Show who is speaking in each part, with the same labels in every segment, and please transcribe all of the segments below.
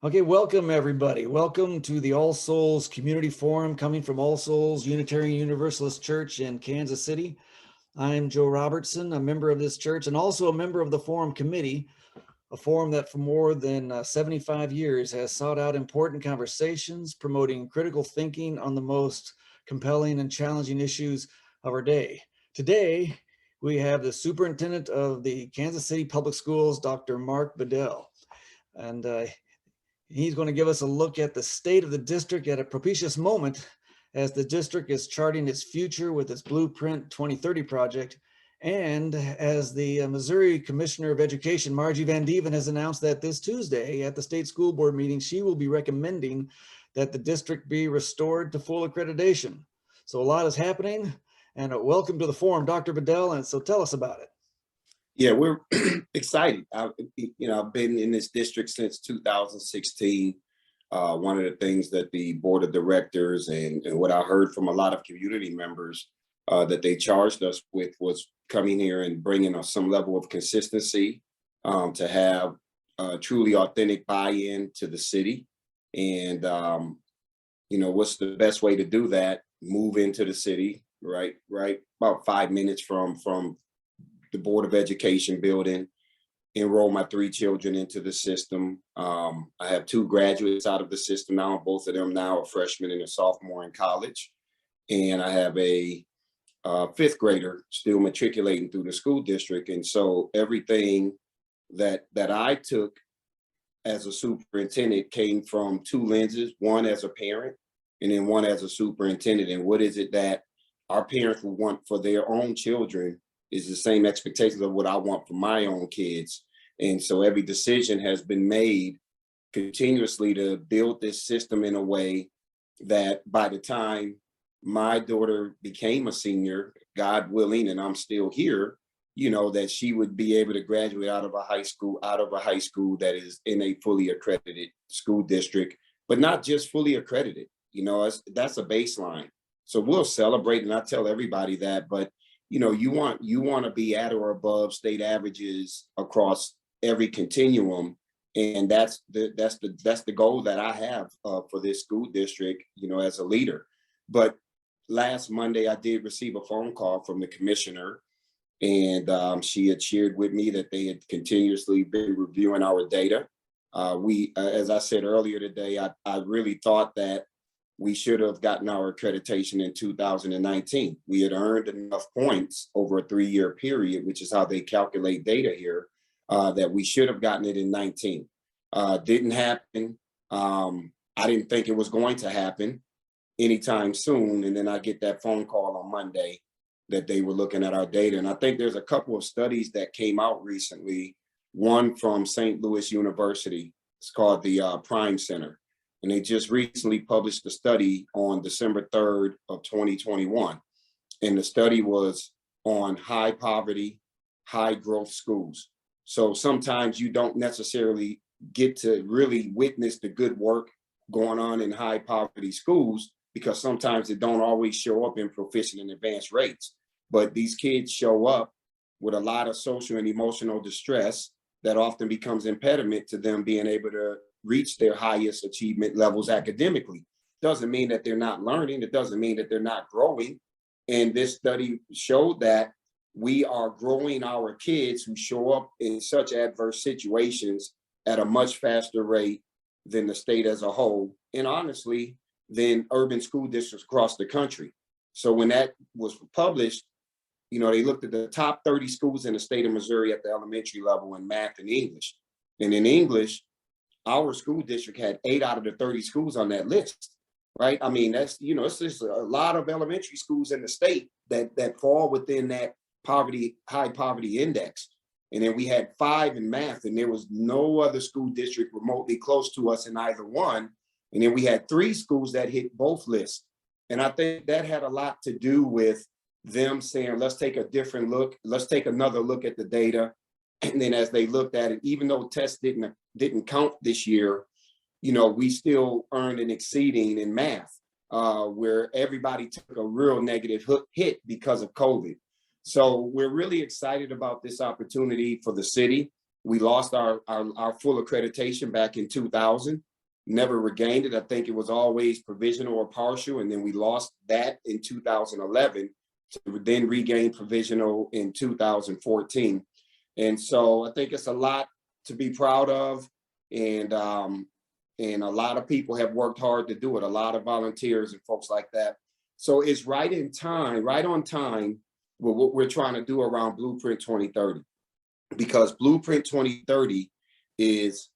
Speaker 1: Okay, welcome everybody. Welcome to the All Souls Community Forum coming from All Souls Unitarian Universalist Church in Kansas City. I'm Joe Robertson, a member of this church and also a member of the Forum Committee, a forum that for more than 75 years has sought out important conversations, promoting critical thinking on the most compelling and challenging issues of our day. Today, we have the Superintendent of the Kansas City Public Schools, Dr. Mark Bedell. And he's going to give us a look at the state of the district at a propitious moment as the district is charting its future with its Blueprint 2030 project. And as the Missouri Commissioner of Education, Margie Van Dieven, has announced that this Tuesday at the state school board meeting, she will be recommending that the district be restored to full accreditation. So a lot is happening, and welcome to the forum, Dr. Bedell. And so tell us about it.
Speaker 2: Yeah, we're excited. I've been in this district since 2016. One of the things that the board of directors and what I heard from a lot of community members that they charged us with was coming here and bringing us some level of consistency to have truly authentic buy-in to the city. And, what's the best way to do that? Move into the city, right? About 5 minutes from the Board of Education building, enroll my 3 children into the system. I have 2 graduates out of the system now, both of them now a freshman and a sophomore in college. And I have a 5th grader still matriculating through the school district. And so everything that I took as a superintendent came from 2 lenses, one as a parent and then one as a superintendent. And what is it that our parents would want for their own children is the same expectations of what I want for my own kids. And so every decision has been made continuously to build this system in a way that by the time my daughter became a senior, God willing, and I'm still here, that she would be able to graduate out of a high school that is in a fully accredited school district, but not just fully accredited. That's a baseline. So we'll celebrate, and I tell everybody that, but you want to be at or above state averages across every continuum, and that's the goal that I have for this school district, as a leader. But last Monday, I did receive a phone call from the commissioner, and she had shared with me that they had continuously been reviewing our data. As I said earlier today, I really thought that we should have gotten our accreditation in 2019. We had earned enough points over a 3-year period, which is how they calculate data here, that we should have gotten it in 19. Didn't happen. I didn't think it was going to happen anytime soon. And then I get that phone call on Monday that they were looking at our data. And I think there's a couple of studies that came out recently, one from St. Louis University. It's called the Prime Center. And they just recently published a study on December 3rd of 2021. And the study was on high poverty, high growth schools. So sometimes you don't necessarily get to really witness the good work going on in high poverty schools, because sometimes it don't always show up in proficient and advanced rates. But these kids show up with a lot of social and emotional distress that often becomes impediment to them being able to reach their highest achievement levels academically. Doesn't mean that they're not learning. It doesn't mean that they're not growing. And this study showed that we are growing our kids who show up in such adverse situations at a much faster rate than the state as a whole, and honestly, than urban school districts across the country. So when that was published, they looked at the top 30 schools in the state of Missouri at the elementary level in math and English. And in English, our school district had 8 out of the 30 schools on that list, right? I mean, that's, it's just a lot of elementary schools in the state that fall within that high poverty index. And then we had 5 in math, and there was no other school district remotely close to us in either one. And then we had 3 schools that hit both lists. And I think that had a lot to do with them saying, let's take a different look. Let's take another look at the data. And then as they looked at it, even though tests didn't count this year, we still earned an exceeding in math, where everybody took a real negative hit because of COVID. So we're really excited about this opportunity for the city. We lost our full accreditation back in 2000. never regained it. I think it was always provisional or partial, and then we lost that in 2011 to then regain provisional in 2014. And so I think it's a lot to be proud of, and a lot of people have worked hard to do it, a lot of volunteers and folks like that. So it's right on time with what we're trying to do around Blueprint 2030, because Blueprint 2030 it's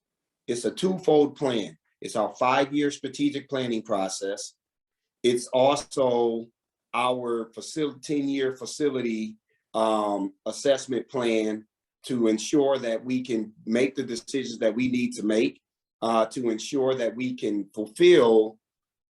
Speaker 2: a twofold plan. It's our 5-year strategic planning process. It's also our 10-year facility assessment plan to ensure that we can make the decisions that we need to make to ensure that we can fulfill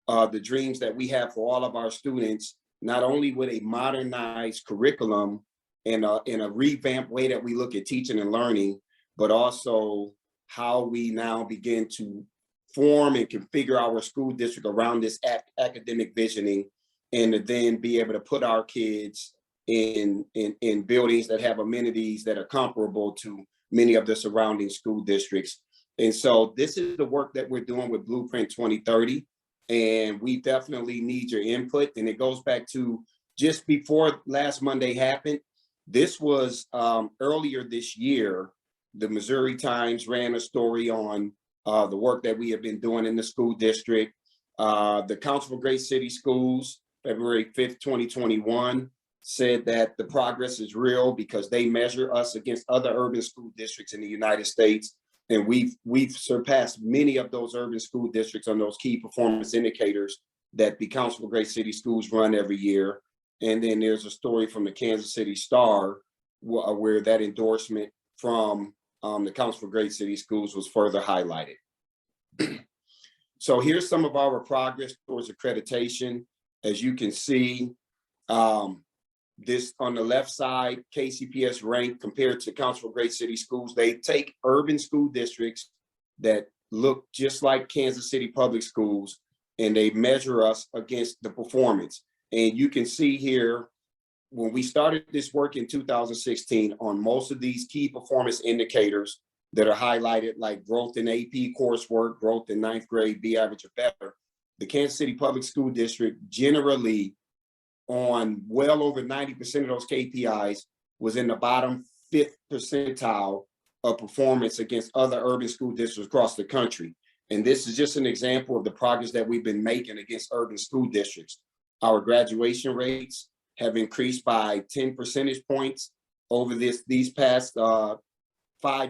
Speaker 2: the dreams that we have for all of our students, not only with a modernized curriculum and in a revamped way that we look at teaching and learning, but also how we now begin to form and configure our school district around this academic visioning, and to then be able to put our kids in buildings that have amenities that are comparable to many of the surrounding school districts. And so this is the work that we're doing with Blueprint 2030, and we definitely need your input. And it goes back to just before last Monday happened. This was earlier this year, the Missouri Times ran a story on the work that we have been doing in the school district. The Council for Great City Schools, February 5th, 2021, said that the progress is real because they measure us against other urban school districts in the United States. And we've surpassed many of those urban school districts on those key performance indicators that the Council for Great City Schools run every year. And then there's a story from the Kansas City Star where that endorsement from the Council for Great City Schools was further highlighted. So here's some of our progress towards accreditation. As you can see, this on the left side, KCPS rank compared to Council for Great City Schools. They take urban school districts that look just like Kansas City Public Schools, and they measure us against the performance. And you can see here, when we started this work in 2016, on most of these key performance indicators that are highlighted, like growth in AP coursework, growth in 9th grade, B average or better, the Kansas City Public School District generally on well over 90% of those KPIs was in the bottom 5th percentile of performance against other urban school districts across the country. And this is just an example of the progress that we've been making against urban school districts. Our graduation rates have increased by 10 percentage points over these past 5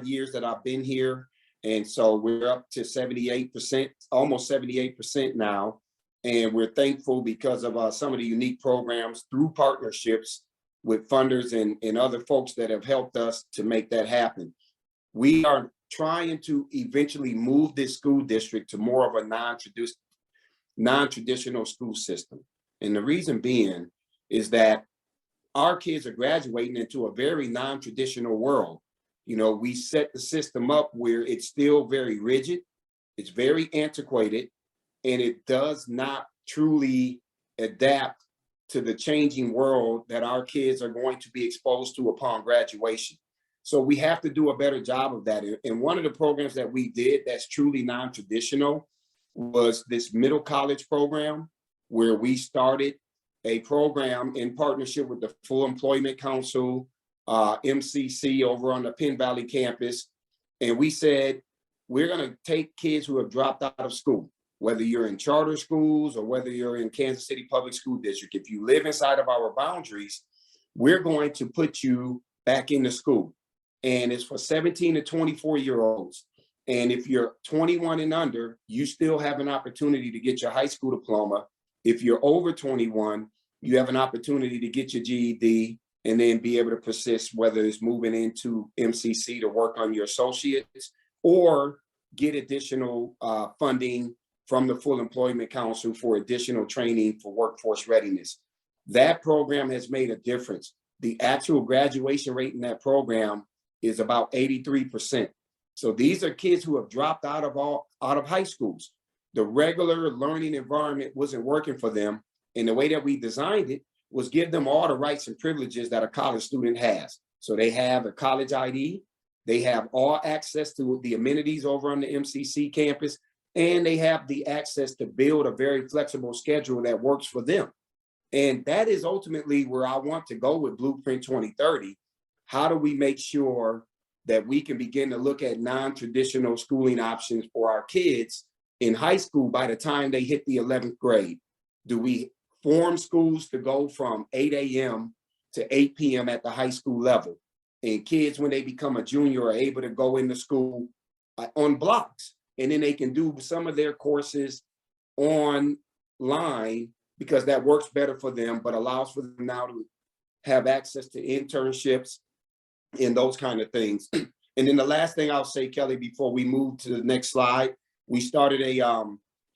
Speaker 2: years that I've been here. And so we're up to 78%, almost 78% now. And we're thankful because of some of the unique programs through partnerships with funders and other folks that have helped us to make that happen. We are trying to eventually move this school district to more of a non-traditional school system. And the reason being is that our kids are graduating into a very non-traditional world. You know, we set the system up where it's still very rigid, it's very antiquated, and it does not truly adapt to the changing world that our kids are going to be exposed to upon graduation. So we have to do a better job of that. And one of the programs that we did that's truly non-traditional was this middle college program, where we started a program in partnership with the Full Employment Council, MCC over on the Penn Valley campus. And we said, we're going to take kids who have dropped out of school, whether you're in charter schools or whether you're in Kansas City Public School District. If you live inside of our boundaries, we're going to put you back into school. And it's for 17 to 24-year-olds. And if you're 21 and under, you still have an opportunity to get your high school diploma. If you're over 21, you have an opportunity to get your GED and then be able to persist, whether it's moving into MCC to work on your associates or get additional funding from the Full Employment Council for additional training for workforce readiness. That program has made a difference. The actual graduation rate in that program is about 83%. So these are kids who have dropped out of high schools. The regular learning environment wasn't working for them. And the way that we designed it was give them all the rights and privileges that a college student has. So they have a college ID, they have all access to the amenities over on the MCC campus, and they have the access to build a very flexible schedule that works for them. And that is ultimately where I want to go with Blueprint 2030. How do we make sure that we can begin to look at non-traditional schooling options for our kids in high school by the time they hit the 11th grade? Do we form schools to go from 8 a.m. to 8 p.m. at the high school level? And kids, when they become a junior, are able to go into school on blocks. And then they can do some of their courses online because that works better for them, but allows for them now to have access to internships and those kind of things. And then the last thing I'll say, Kelly, before we move to the next slide, we started a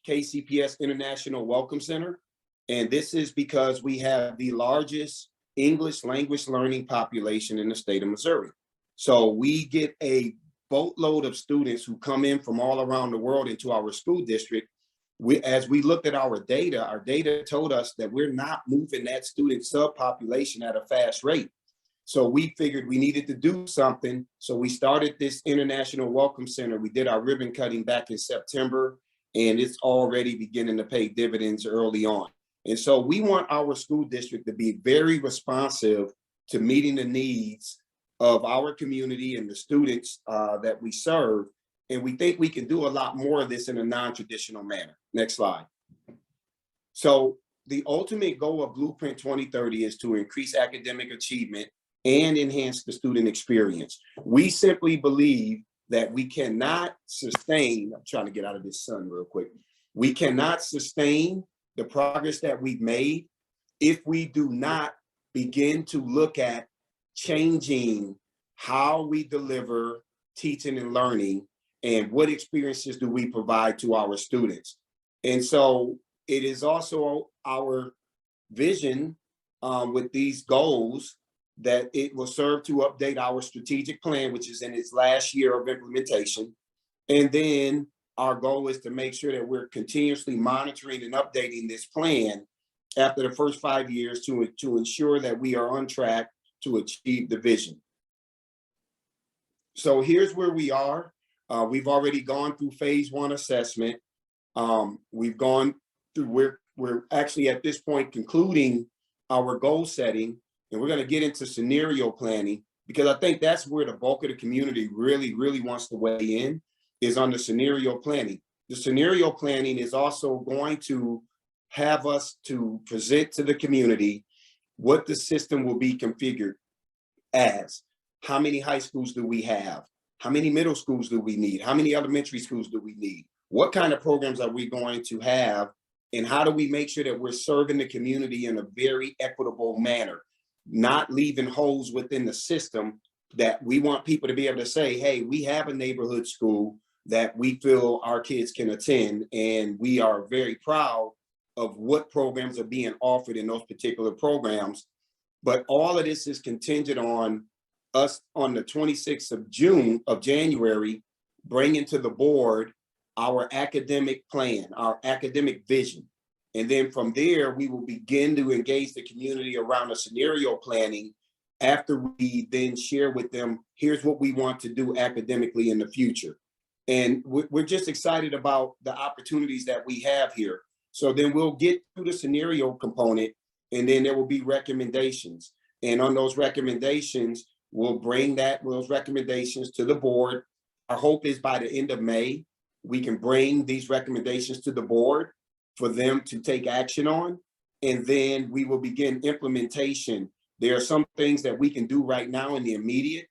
Speaker 2: KCPS International Welcome Center. And this is because we have the largest English language learning population in the state of Missouri. So we get a boatload of students who come in from all around the world into our school district. As we looked at our data told us that we're not moving that student subpopulation at a fast rate. So we figured we needed to do something. So we started this International Welcome Center. We did our ribbon cutting back in September, and it's already beginning to pay dividends early on. And so we want our school district to be very responsive to meeting the needs of our community and the students that we serve. And we think we can do a lot more of this in a non-traditional manner. Next slide. So the ultimate goal of Blueprint 2030 is to increase academic achievement and enhance the student experience. We simply believe that we cannot sustain, I'm trying to get out of this sun real quick. We cannot sustain the progress that we've made if we do not begin to look at changing how we deliver teaching and learning and what experiences do we provide to our students. And so it is also our vision with these goals that it will serve to update our strategic plan, which is in its last year of implementation. And then our goal is to make sure that we're continuously monitoring and updating this plan after the first 5 years to ensure that we are on track to achieve the vision. So here's where we are. We've already gone through phase 1 assessment. We've gone through, we're actually at this point concluding our goal setting, and we're going to get into scenario planning, because I think that's where the bulk of the community really wants to weigh in, is on the scenario planning. The scenario planning is also going to have us to present to the community what the system will be configured as. How many high schools do we have? How many middle schools do we need? How many elementary schools do we need? What kind of programs are we going to have? And how do we make sure that we're serving the community in a very equitable manner, not leaving holes within the system, that we want people to be able to say, hey, we have a neighborhood school that we feel our kids can attend, and we are very proud of what programs are being offered in those particular programs. But all of this is contingent on us on the 26th of January, bringing to the board our academic plan, our academic vision. And then from there, we will begin to engage the community around a scenario planning after we then share with them, here's what we want to do academically in the future. And we're just excited about the opportunities that we have here. So then we'll get to the scenario component, and then there will be recommendations. And on those recommendations, we'll bring those recommendations to the board. Our hope is by the end of May, we can bring these recommendations to the board for them to take action on. And then we will begin implementation. There are some things that we can do right now in the immediate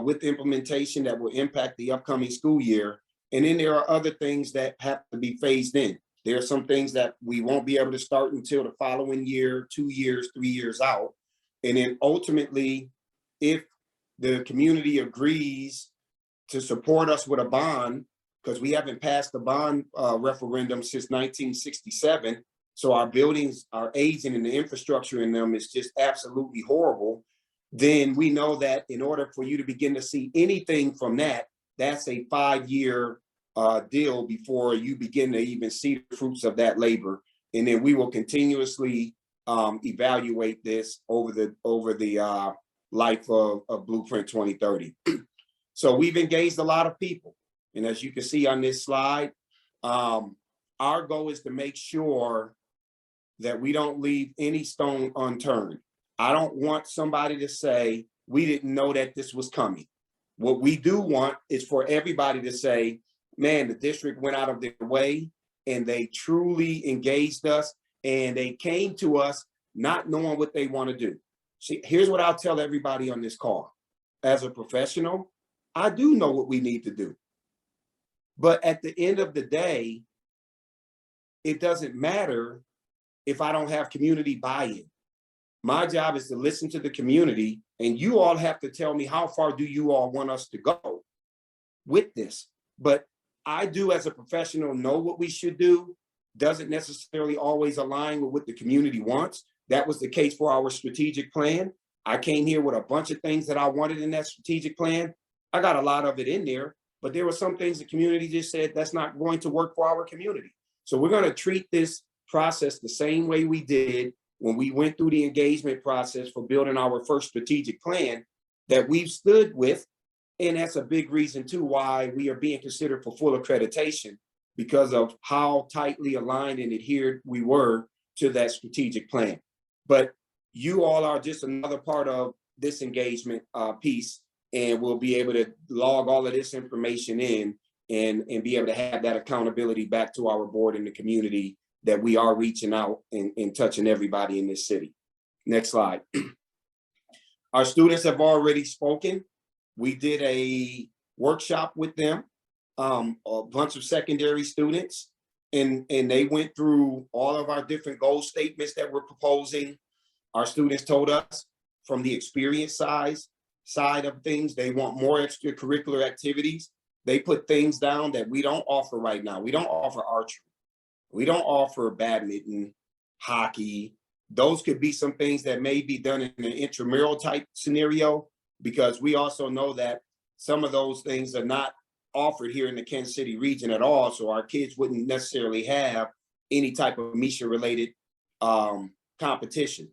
Speaker 2: with implementation that will impact the upcoming school year. And then there are other things that have to be phased in. There are some things that we won't be able to start until the following year, 2 years, 3 years out. And then ultimately, if the community agrees to support us with a bond, because we haven't passed the bond referendum since 1967. So our buildings are aging and the infrastructure in them is just absolutely horrible. Then we know that in order for you to begin to see anything from that, that's a 5-year deal before you begin to even see the fruits of that labor. And then we will continuously evaluate this over the life of Blueprint 2030. So we've engaged a lot of people. And as you can see on this slide, Our goal is to make sure that we don't leave any stone unturned. I don't want somebody to say, we didn't know that this was coming. What we do want is for everybody to say, man, the district went out of their way and they truly engaged us and they came to us not knowing what they want to do. See, here's what I'll tell everybody on this call. As a professional, I do know what we need to do. But at the end of the day, it doesn't matter if I don't have community buy-in. My job is to listen to the community, and you all have to tell me how far do you all want us to go with this. But I do, as a professional, know what we should do. Doesn't necessarily always align with what the community wants. That was the case for our strategic plan. I came here with a bunch of things that I wanted in that strategic plan. I got a lot of it in there, but there were some things the community just said that's not going to work for our community. So we're going to treat this process the same way we did when we went through the engagement process for building our first strategic plan that we've stood with. And that's a big reason too why we are being considered for full accreditation, because of how tightly aligned and adhered we were to that strategic plan. But you all are just another part of this engagement piece, and we'll be able to log all of this information in and be able to have that accountability back to our board and the community that we are reaching out and touching everybody in this city. Next slide. Our students have already spoken. We did a workshop with them, a bunch of secondary students, and they went through all of our different goal statements that we're proposing. Our students told us from the experience side of things, they want more extracurricular activities. They put things down that we don't offer right now. We don't offer archery. We don't offer badminton, hockey. Those could be some things that may be done in an intramural type scenario, because we also know that some of those things are not offered here in the Kansas City region at all. So our kids wouldn't necessarily have any type of MISHA related competition.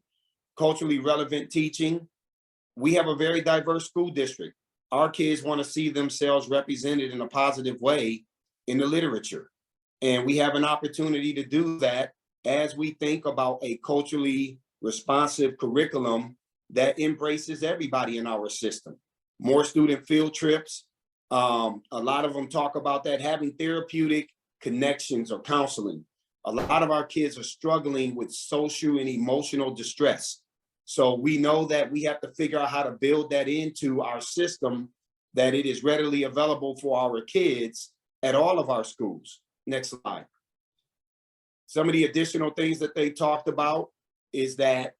Speaker 2: Culturally relevant teaching. We have a very diverse school district. Our kids want to see themselves represented in a positive way in the literature. And we have an opportunity to do that as we think about a culturally responsive curriculum that embraces everybody in our system. More student field trips. A lot of them talk about that, having therapeutic connections or counseling. A lot of our kids are struggling with social and emotional distress. So we know that we have to figure out how to build that into our system, that it is readily available for our kids at all of our schools. Next slide. Some of the additional things that they talked about is that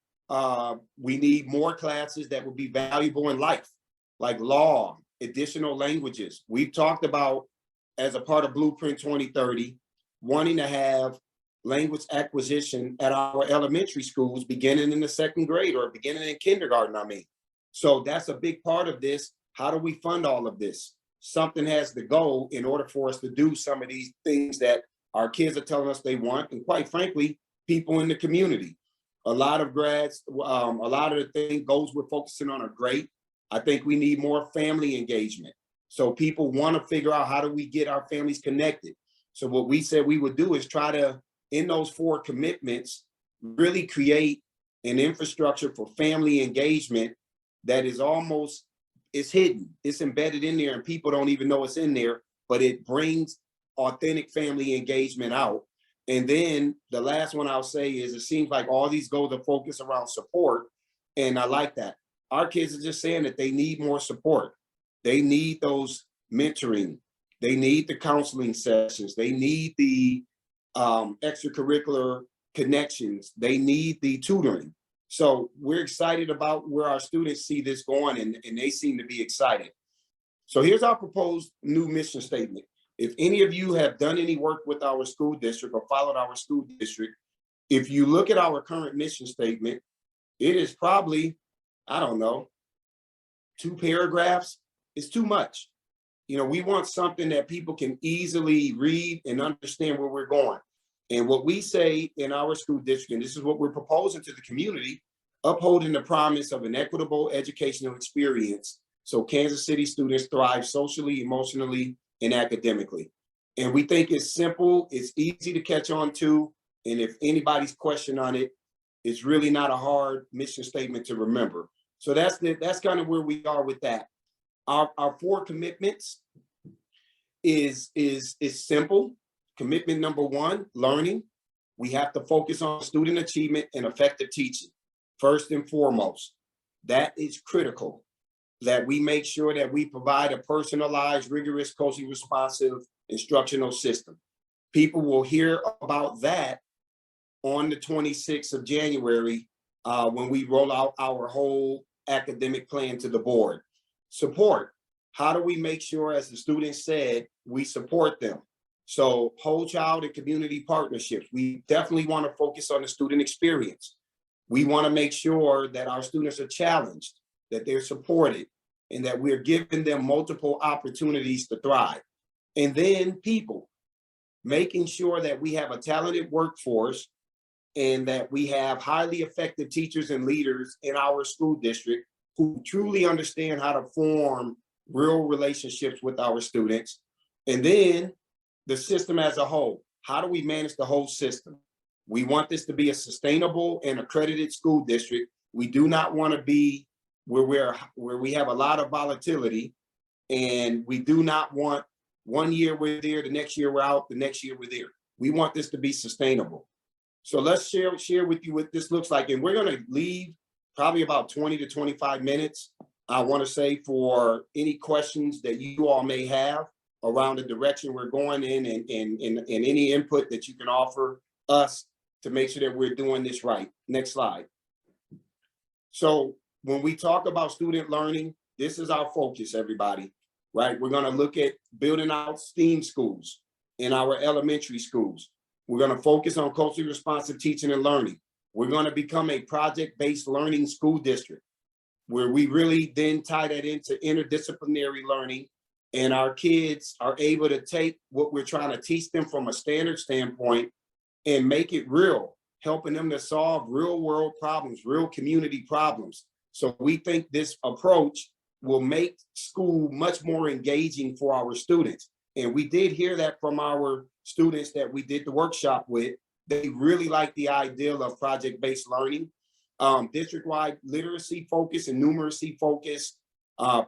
Speaker 2: we need more classes that would be valuable in life, like law, additional languages. We've talked about, as a part of Blueprint 2030, wanting to have language acquisition at our elementary schools beginning in the second grade or beginning in kindergarten, I mean. So that's a big part of this. How do we fund all of this? Something has to go in order for us to do some of these things that our kids are telling us they want, and quite frankly, people in the community. A lot of grads, a lot of the goals we're focusing on are great. I think we need more family engagement. So people want to figure out, how do we get our families connected? So what we said we would do is try to, in those 4 commitments, really create an infrastructure for family engagement that is almost, it's hidden, it's embedded in there and people don't even know it's in there, but it brings authentic family engagement out. And then the last one I'll say is, it seems like all these goals are focused around support. And I like that. Our kids are just saying that they need more support. They need those mentoring. They need the counseling sessions. They need the extracurricular connections. They need the tutoring. So we're excited about where our students see this going, and they seem to be excited. So here's our proposed new mission statement. If any of you have done any work with our school district or followed our school district, if you look at our current mission statement, it is probably, I don't know, 2 paragraphs. It's too much. You know, we want something that people can easily read and understand where we're going. And what we say in our school district, and this is what we're proposing to the community, upholding the promise of an equitable educational experience so Kansas City students thrive socially, emotionally, and academically. And we think it's simple, it's easy to catch on to, and if anybody's question on it, it's really not a hard mission statement to remember. So that's kind of where we are with that. Our 4 commitments is simple. Commitment number 1, learning. We have to focus on student achievement and effective teaching, first and foremost. That is critical, that we make sure that we provide a personalized, rigorous, culturally responsive instructional system. People will hear about that on the 26th of January when we roll out our whole academic plan to the board. Support. How do we make sure, as the students said, we support them? So whole child and community partnerships. We definitely want to focus on the student experience. We want to make sure that our students are challenged, that they're supported, and that we're giving them multiple opportunities to thrive. And then people, making sure that we have a talented workforce and that we have highly effective teachers and leaders in our school district who truly understand how to form real relationships with our students. And then the system as a whole. How do we manage the whole system? We want this to be a sustainable and accredited school district. We do not want to be where we have a lot of volatility, and we do not want one year we're there, the next year we're out, the next year we're there. We want this to be sustainable. So let's share with you what this looks like. And we're going to leave probably about 20 to 25 minutes. I want to say for any questions that you all may have around the direction we're going in and any input that you can offer us to make sure that we're doing this right. Next slide. So when we talk about student learning, this is our focus, everybody, right? We're going to look at building out STEAM schools in our elementary schools. We're going to focus on culturally responsive teaching and learning. We're going to become a project-based learning school district where we really then tie that into interdisciplinary learning, and our kids are able to take what we're trying to teach them from a standard standpoint and make it real, helping them to solve real world problems, real community problems. So we think this approach will make school much more engaging for our students. And we did hear that from our students that we did the workshop with. They really like the idea of project-based learning, district-wide literacy focus and numeracy focus,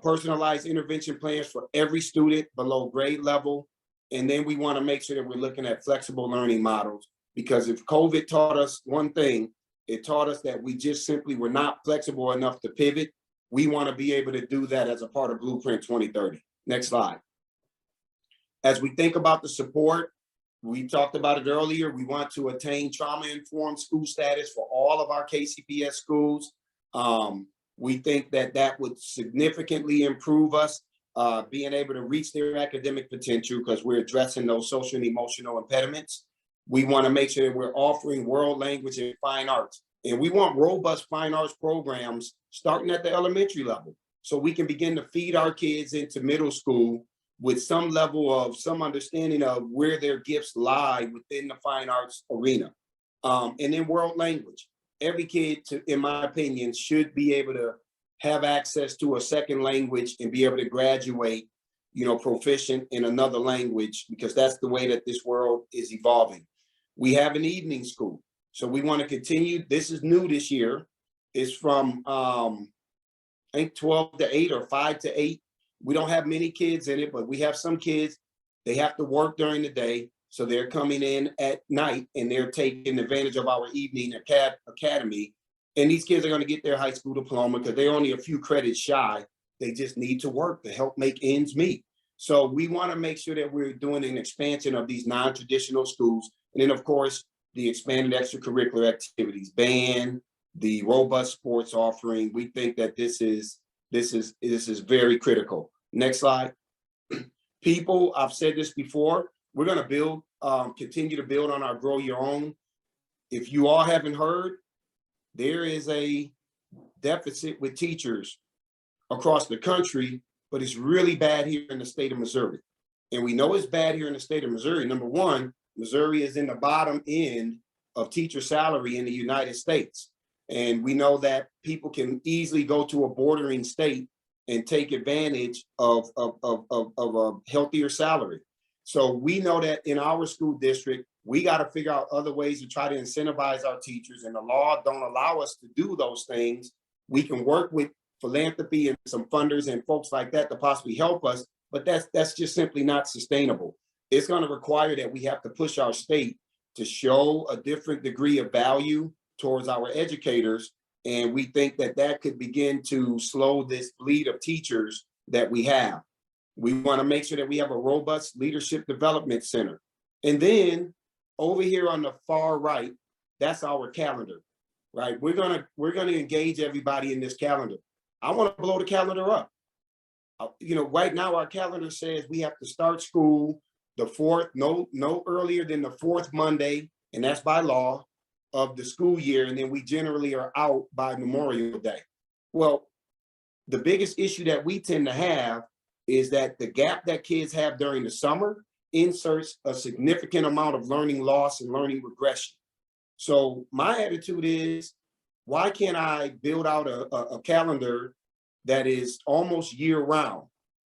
Speaker 2: personalized intervention plans for every student below grade level. And then we want to make sure that we're looking at flexible learning models, because if COVID taught us one thing, it taught us that we just simply were not flexible enough to pivot. We want to be able to do that as a part of Blueprint 2030. Next slide. As we think about the support, we talked about it earlier. We want to attain trauma-informed school status for all of our KCPS schools. We think that that would significantly improve us being able to reach their academic potential, because we're addressing those social and emotional impediments. We want to make sure that we're offering world language and fine arts. And we want robust fine arts programs starting at the elementary level, so we can begin to feed our kids into middle school with some level of some understanding of where their gifts lie within the fine arts arena. And then world language. Every kid, in my opinion, should be able to have access to a second language and be able to graduate, proficient in another language, because that's the way that this world is evolving. We have an evening school. So we want to continue. This is new this year. It's from, I think 12 to 8 or 5 to 8. We don't have many kids in it, but we have some kids. They have to work during the day, so they're coming in at night and they're taking advantage of our evening academy. And these kids are going to get their high school diploma because they're only a few credits shy. They just need to work to help make ends meet. So we want to make sure that we're doing an expansion of these non-traditional schools. And then, of course, the expanded extracurricular activities, band, the robust sports offering. We think that this is very critical. Next slide. People, I've said this before, we're going to build, continue to build on our Grow Your Own. If you all haven't heard, there is a deficit with teachers across the country, but it's really bad here in the state of Missouri. And we know it's bad here in the state of Missouri. Number one, Missouri is in the bottom end of teacher salary in the United States. And we know that people can easily go to a bordering state and take advantage of a healthier salary. So we know that in our school district, we got to figure out other ways to try to incentivize our teachers, and the law don't allow us to do those things. We can work with philanthropy and some funders and folks like that to possibly help us, but that's just simply not sustainable. It's going to require that we have to push our state to show a different degree of value towards our educators. And we think that that could begin to slow this bleed of teachers that we have. We want to make sure that we have a robust leadership development center. And then over here on the far right, that's our calendar, right? We're gonna engage everybody in this calendar. I want to blow the calendar up. You know, right now our calendar says we have to start school the fourth, no earlier than the fourth Monday, and that's by law, of the school year, and then we generally are out by Memorial Day. Well, the biggest issue that we tend to have is that the gap that kids have during the summer inserts a significant amount of learning loss and learning regression. So my attitude is, why can't I build out a calendar that is almost year round?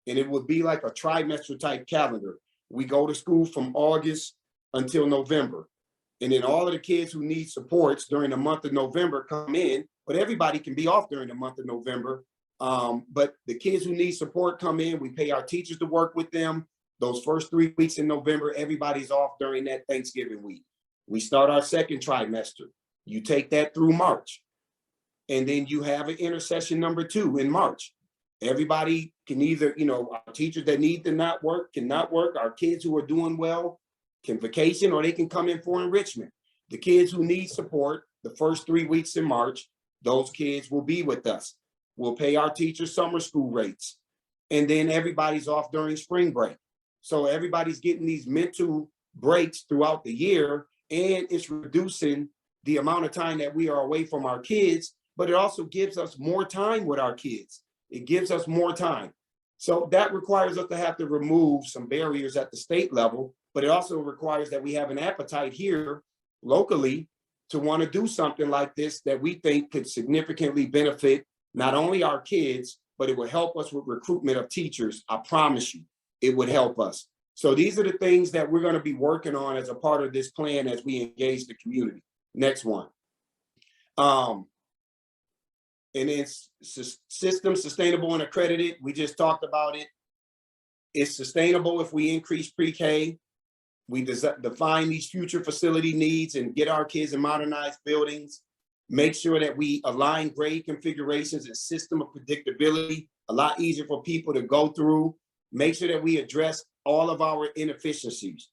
Speaker 2: And it would be like a trimester type calendar. We go to school from August until November. And then all of the kids who need supports during the month of November come in, but everybody can be off during the month of November. But the kids who need support come in, we pay our teachers to work with them. Those first 3 weeks in November, everybody's off during that Thanksgiving week. We start our second trimester. You take that through March. And then you have an intercession number 2 in March. Everybody can either, you know, our teachers that need to not work cannot work. Our kids who are doing well can vacation, or they can come in for enrichment. The kids who need support, the first 3 weeks in March, those kids will be with us. We'll pay our teachers summer school rates. And then everybody's off during spring break. So everybody's getting these mental breaks throughout the year, and it's reducing the amount of time that we are away from our kids, but it also gives us more time with our kids. It gives us more time. So that requires us to have to remove some barriers at the state level, but it also requires that we have an appetite here locally to want to do something like this that we think could significantly benefit not only our kids, but it will help us with recruitment of teachers. I promise you, it would help us. So these are the things that we're going to be working on as a part of this plan as we engage the community. Next one. And it's system sustainable and accredited. We just talked about it. It's sustainable if we increase pre-K. We define these future facility needs and get our kids in modernized buildings. Make sure that we align grade configurations and system of predictability, a lot easier for people to go through. Make sure that we address all of our inefficiencies.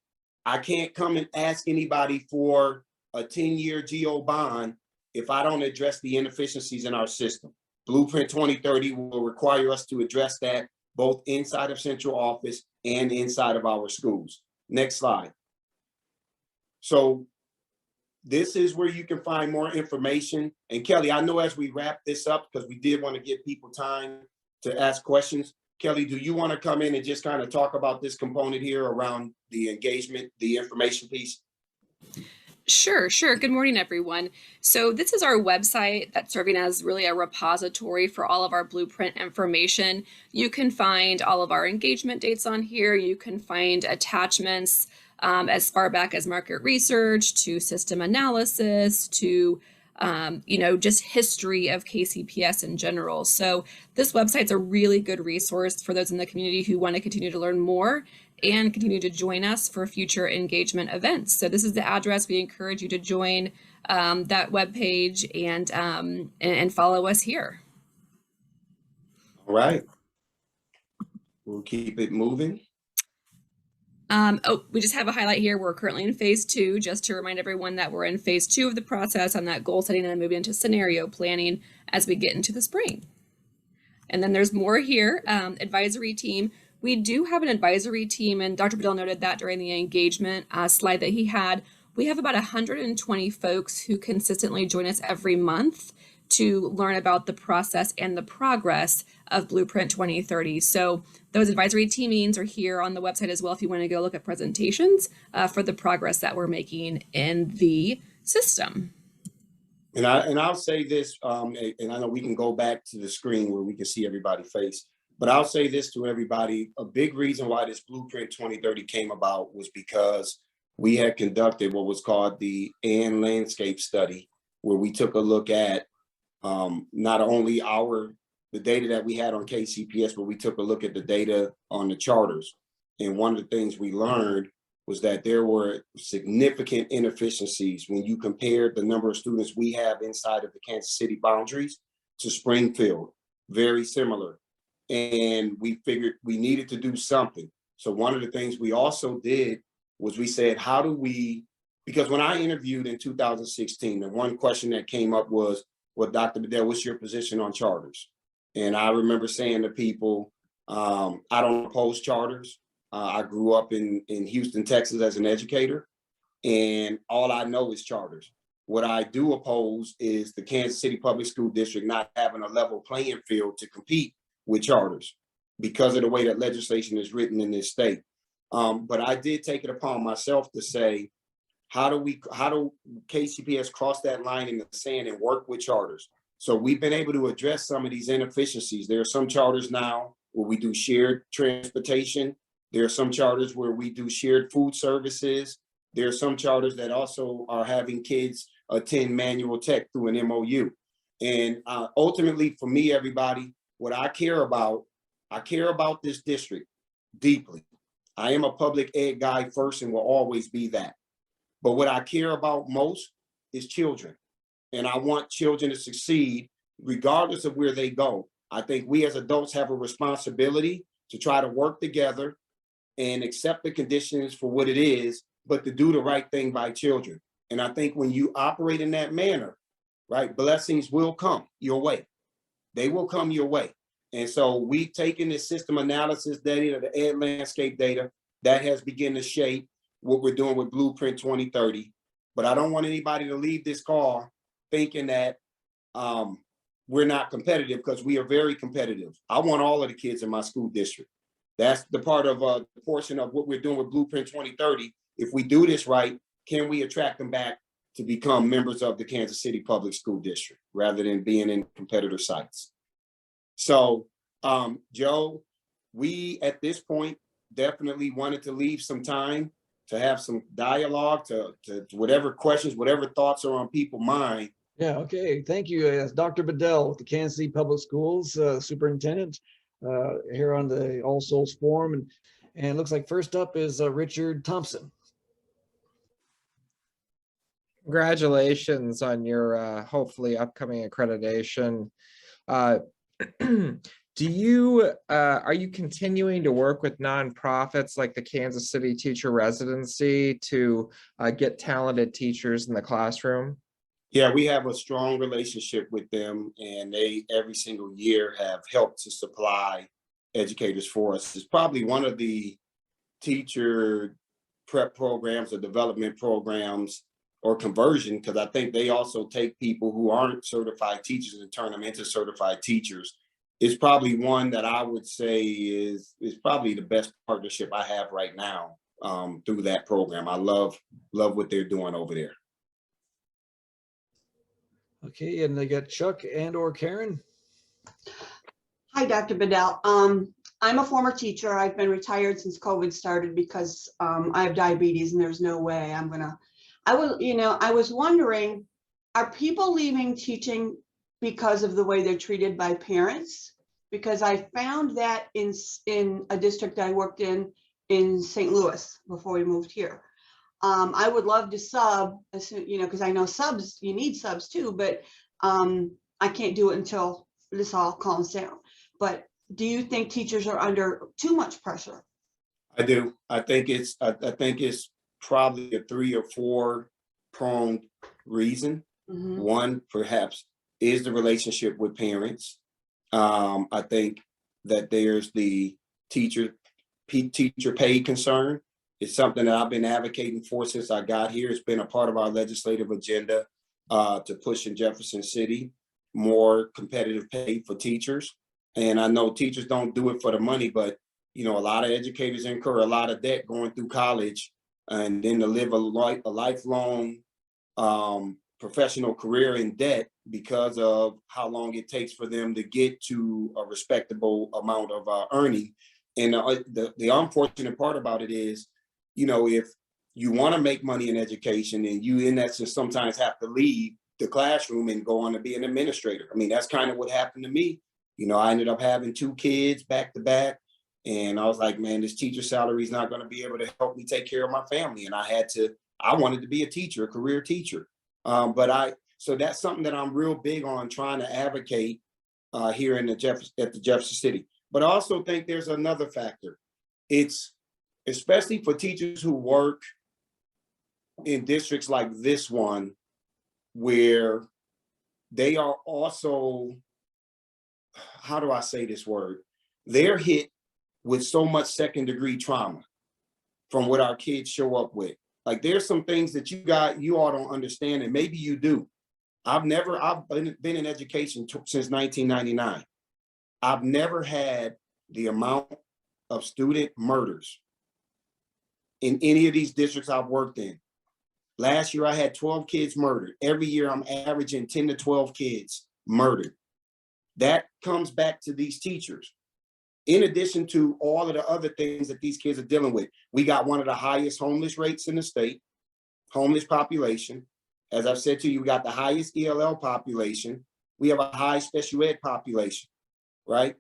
Speaker 2: I can't come and ask anybody for a 10-year GO bond if I don't address the inefficiencies in our system. Blueprint 2030 will require us to address that both inside of central office and inside of our schools. Next slide. So this is where you can find more information. And Kelly, I know as we wrap this up, because we did want to give people time to ask questions. Kelly, do you want to come in and just kind of talk about this component here around the engagement, the information piece?
Speaker 3: Sure. Good morning, everyone. So this is our website that's serving as really a repository for all of our blueprint information. You can find all of our engagement dates on here. You can find attachments as far back as market research to system analysis to just history of KCPS in general. So this website's a really good resource for those in the community who want to continue to learn more and continue to join us for future engagement events. So this is the address. We encourage you to join that webpage and follow us here.
Speaker 2: All right. We'll keep it moving.
Speaker 3: We just have a highlight here. We're currently in phase 2, just to remind everyone that we're in phase 2 of the process on that goal setting and then moving into scenario planning as we get into the spring. And then there's more here, advisory team. We do have an advisory team, and Dr. Bedell noted that during the engagement slide that he had. We have about 120 folks who consistently join us every month to learn about the process and the progress of Blueprint 2030. So those advisory team meetings are here on the website as well if you want to go look at presentations for the progress that we're making in the system.
Speaker 2: And I'll say this, and I know we can go back to the screen where we can see everybody's face. But I'll say this to everybody, a big reason why this Blueprint 2030 came about was because we had conducted what was called the AN landscape study, where we took a look at not only the data that we had on KCPS, but we took a look at the data on the charters. And one of the things we learned was that there were significant inefficiencies when you compared the number of students we have inside of the Kansas City boundaries to Springfield, very similar. And we figured we needed to do something. So one of the things we also did was we said, how do we, because when I interviewed in 2016, the one question that came up was, well, Dr. Bedell, what's your position on charters? And I remember saying to people, I don't oppose charters. I grew up in Houston, Texas as an educator, and all I know is charters. What I do oppose is the Kansas City Public School District not having a level playing field to compete with charters because of the way that legislation is written in this state. But I did take it upon myself to say, how do KCPS cross that line in the sand and work with charters? So we've been able to address some of these inefficiencies. There are some charters now where we do shared transportation. There are some charters where we do shared food services. There are some charters that also are having kids attend manual tech through an MOU. And ultimately, for me, everybody, what I care about this district deeply. I am a public ed guy first and will always be that. But what I care about most is children. And I want children to succeed regardless of where they go. I think we as adults have a responsibility to try to work together and accept the conditions for what it is, but to do the right thing by children. And I think when you operate in that manner, right, blessings will come your way. They will come your way. And so we've taken this system analysis data, the ed landscape data, that has begun to shape what we're doing with Blueprint 2030. But I don't want anybody to leave this call thinking that we're not competitive, because we are very competitive. I want all of the kids in my school district. That's the part of the portion of what we're doing with Blueprint 2030. If we do this right, can we attract them back to become members of the Kansas City Public School District rather than being in competitor sites? So, Joe, we at this point definitely wanted to leave some time to have some dialogue, to whatever questions, whatever thoughts are on people's mind.
Speaker 1: Yeah, okay. Thank you. Dr. Bedell with the Kansas City Public Schools Superintendent here on the All Souls Forum. And it looks like first up is Richard Thompson.
Speaker 4: Congratulations on your hopefully upcoming accreditation. Are you continuing to work with nonprofits like the Kansas City Teacher Residency to get talented teachers in the classroom?
Speaker 2: Yeah, we have a strong relationship with them, and they every single year have helped to supply educators for us. It's probably one of the teacher prep programs or development programs or conversion, because I think they also take people who aren't certified teachers and turn them into certified teachers. It's probably one that I would say is probably the best partnership I have right now through that program. I love what they're doing over there.
Speaker 1: Okay, and they got Chuck and or Karen.
Speaker 5: Hi, Dr. Bedell. I'm a former teacher. I've been retired since COVID started because I have diabetes and there's no way I was wondering, are people leaving teaching because of the way they're treated by parents? Because I found that in a district I worked in St. Louis before we moved here. I would love to sub, because I know subs, you need subs too, but I can't do it until this all calms down. But do you think teachers are under too much pressure?
Speaker 2: I do. I think it's probably a 3 or 4 pronged reason. Mm-hmm. One, perhaps, is the relationship with parents. I think that there's the teacher pay concern. It's something that I've been advocating for since I got here. It's been a part of our legislative agenda to push in Jefferson City more competitive pay for teachers. And I know teachers don't do it for the money, but a lot of educators incur a lot of debt going through college, and then to live a lifelong professional career in debt because of how long it takes for them to get to a respectable amount of earning. And the unfortunate part about it is, you know, if you want to make money in education and you in that just sometimes have to leave the classroom and go on to be an administrator. I mean, that's kind of what happened to me. You know, I ended up having 2 kids back to back. And I was like, man, this teacher salary is not going to be able to help me take care of my family. And I wanted to be a teacher, a career teacher. So that's something that I'm real big on trying to advocate here in at the Jefferson City. But I also think there's another factor. It's especially for teachers who work in districts like this one, where they are also, how do I say this word? They're hit with so much second degree trauma from what our kids show up with. Like there's some things that you all don't understand, and maybe you do. I've been in education since 1999. I've never had the amount of student murders in any of these districts I've worked in. Last year, I had 12 kids murdered. Every year, I'm averaging 10 to 12 kids murdered. That comes back to these teachers. In addition to all of the other things that these kids are dealing with, we got one of the highest homeless rates in the state, homeless population. As I've said to you, we got the highest ELL population. We have a high special ed population, right?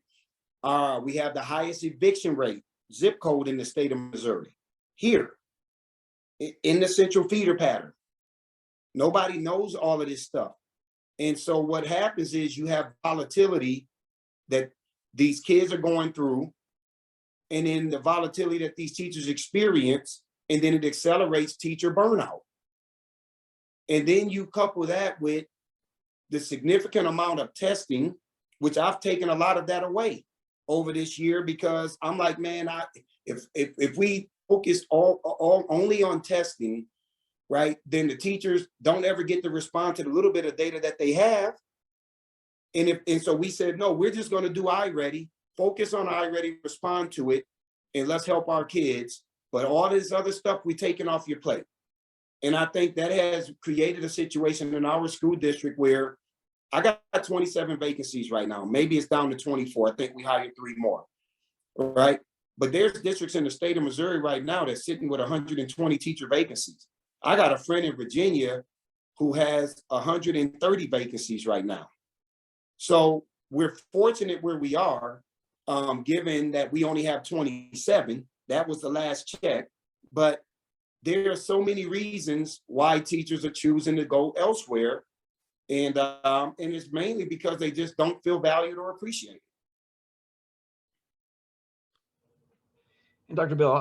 Speaker 2: We have the highest eviction rate, zip code in the state of Missouri. Here, in the central feeder pattern. Nobody knows all of this stuff. And so what happens is you have volatility that these kids are going through, and then the volatility that these teachers experience, and then it accelerates teacher burnout. And then you couple that with the significant amount of testing, which I've taken a lot of that away over this year, because I'm like, man, if we focus only on testing, right, then the teachers don't ever get to respond to the little bit of data that they have. And so we said, no, we're just going to do iReady, focus on iReady, respond to it, and let's help our kids. But all this other stuff we're taking off your plate. And I think that has created a situation in our school district where I got 27 vacancies right now. Maybe it's down to 24. I think we hired 3 more, right? But there's districts in the state of Missouri right now that's sitting with 120 teacher vacancies. I got a friend in Virginia who has 130 vacancies right now. So we're fortunate where we are, given that we only have 27. That was the last check. But there are so many reasons why teachers are choosing to go elsewhere. And it's mainly because they just don't feel valued or appreciated.
Speaker 1: And Dr. Bell,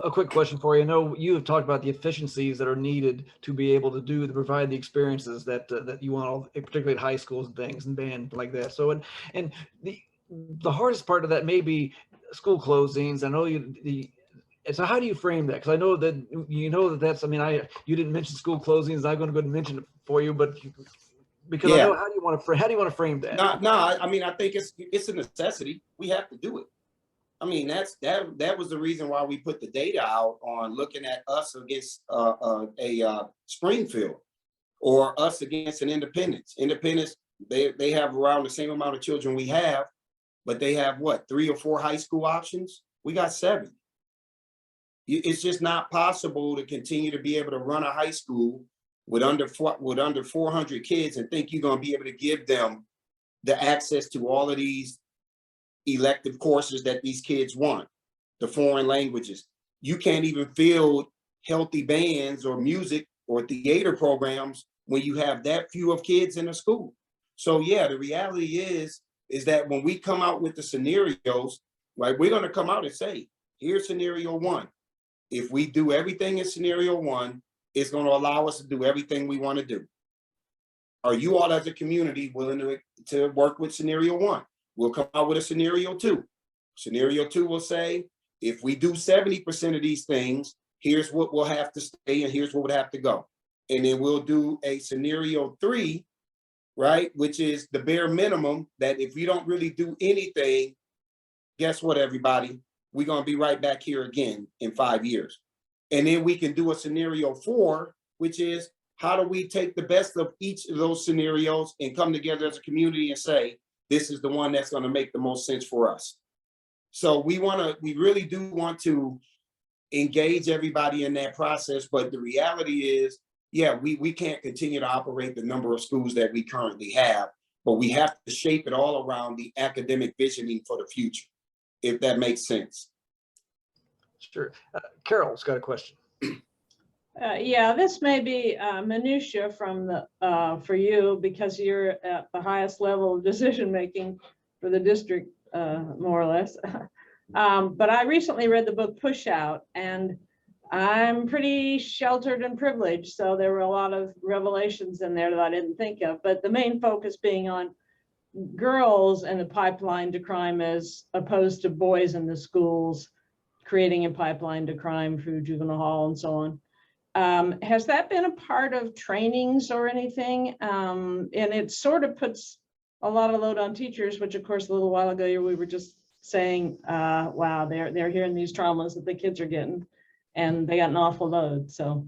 Speaker 1: a quick question for you. I know you have talked about the efficiencies that are needed to be able to provide the experiences that you want, particularly at high schools and things and band like that. So, and the hardest part of that may be school closings. I know so how do you frame that? Because I know that that's, I mean, you didn't mention school closings. I'm going to go and mention it for you, but because I know how do you want to frame that?
Speaker 2: No, I mean, I think it's a necessity. We have to do it. I mean, that was the reason why we put the data out on looking at us against a Springfield, or us against an Independence. Independence, they have around the same amount of children we have, but they have what, 3 or 4 high school options? We got 7. It's just not possible to continue to be able to run a high school with under 400 kids and think you're going to be able to give them the access to all of these elective courses that these kids want, the foreign languages. You can't even field healthy bands or music or theater programs when you have that few of kids in a school. So yeah, the reality is that when we come out with the scenarios, right, we're going to come out and say, here's scenario 1. If we do everything in scenario 1, it's going to allow us to do everything we want to do. Are you all as a community willing to work with scenario 1? We'll come out with a scenario 2. Scenario 2 will say, if we do 70% of these things, here's what will have to stay and here's what would have to go. And then we'll do a scenario 3, right? Which is the bare minimum that if you don't really do anything, guess what, everybody? We're going to be right back here again in 5 years. And then we can do a scenario 4, which is how do we take the best of each of those scenarios and come together as a community and say, this is the one that's going to make the most sense for us. So we really do want to engage everybody in that process. But the reality is, yeah, we can't continue to operate the number of schools that we currently have, but we have to shape it all around the academic visioning for the future, if that makes sense.
Speaker 1: Sure. Carol's got a question.
Speaker 6: Yeah, this may be minutia from for you because you're at the highest level of decision making for the district, more or less. But I recently read the book Push Out, and I'm pretty sheltered and privileged, so there were a lot of revelations in there that I didn't think of. But the main focus being on girls and the pipeline to crime as opposed to boys in the schools creating a pipeline to crime through juvenile hall and so on. Has that been a part of trainings or anything? And it sort of puts a lot of load on teachers, which of course a little while ago we were just saying, wow, they're hearing these traumas that the kids are getting, and they got an awful load. So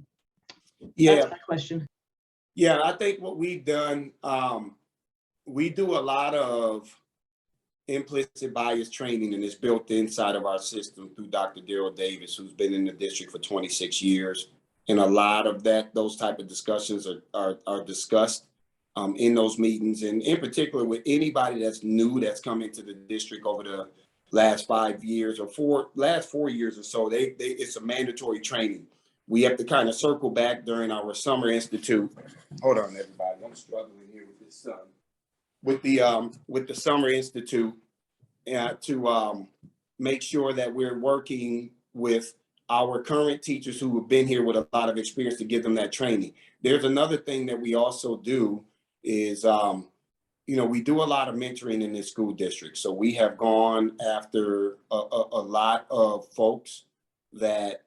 Speaker 2: Yeah,
Speaker 6: that's my question.
Speaker 2: yeah, I think what we've done, we do a lot of implicit bias training, and it's built inside of our system through Dr. Daryl Davis, who's been in the district for 26 years. And a lot of those type of discussions are discussed in those meetings. And in particular with anybody that's new, that's come into the district over the last 5 years or last 4 years or so, it's a mandatory training. We have to kind of circle back during our summer institute. Hold on, everybody, I'm struggling here with this. With the Summer Institute to make sure that we're working with our current teachers who have been here with a lot of experience to give them that training. There's another thing that we also do is, we do a lot of mentoring in this school district. So we have gone after a lot of folks that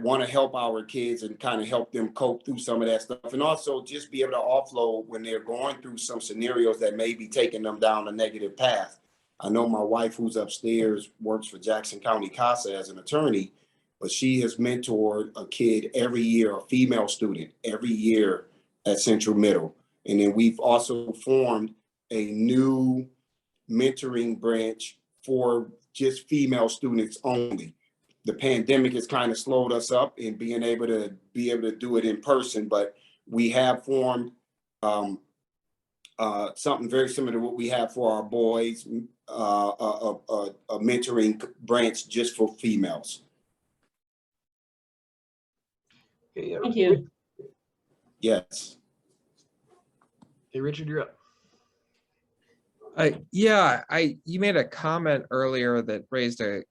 Speaker 2: want to help our kids and kind of help them cope through some of that stuff. And also just be able to offload when they're going through some scenarios that may be taking them down a negative path. I know my wife, who's upstairs, works for Jackson County CASA as an attorney, but she has mentored a kid every year, a female student every year at Central Middle. And then we've also formed a new mentoring branch for just female students only. The pandemic has kind of slowed us up in being able to do it in person, but we have formed something very similar to what we have for our boys, a mentoring branch just for females.
Speaker 1: Okay,
Speaker 6: Thank you.
Speaker 2: Yes.
Speaker 1: Hey, Richard, you're up.
Speaker 4: You made a comment earlier that raised a